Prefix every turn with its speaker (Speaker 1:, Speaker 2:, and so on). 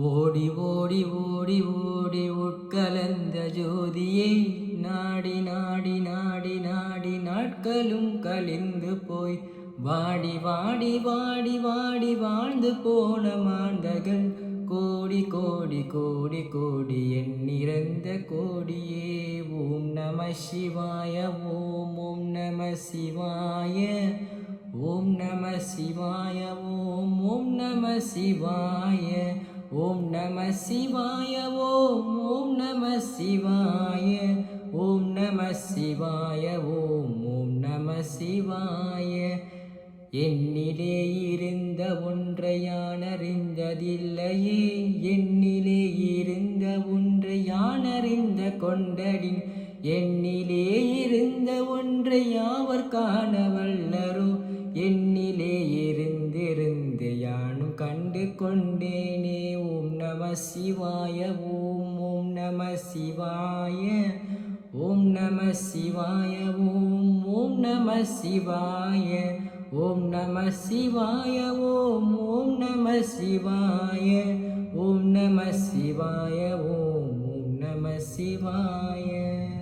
Speaker 1: ஓடி ஓடி ஓடி ஓடி உட்கலந்த ஜோதியை நாடி நாடி நாடி நாடி நாட்களும் கழிந்து போய் வாடி வாடி வாடி வாடி வாழ்ந்து போன மாந்தர்கள் கோடி கோடி கோடி கோடி எண்ணிறந்த கோடியே. ஓம் நம சிவாய ஓம் ஓம் நம சிவாய ஓம் நம சிவாய ஓம் ஓம் நம சிவாய ஓம் நம சிவாய ஓம் ஓம் நம சிவாய ஓம் நம சிவாய ஓம் ஓம் நம சிவாய. என்னிலே இருந்த ஒன்றை யான் அறிந்ததில்லையே, என்னிலே இருந்த ஒன்றை யான் அறிந்த கொண்டடின், என்னிலே இருந்த ஒன்றை யாவர் காண வல்லரோ, என்னிலே இருந்திருந்து யானும் கண்டு கொண்டேனே. ஓம் நம சிவாய ஓம் ஓம் நம சிவாய ஓம் நம சிவாய ஓம் ஓம் நம சிவாய ஓம் நம சிவாய ஓம் ஓம் நம சிவாய ஓம் நம சிவாய ஓம் ஓம் நம சிவாய.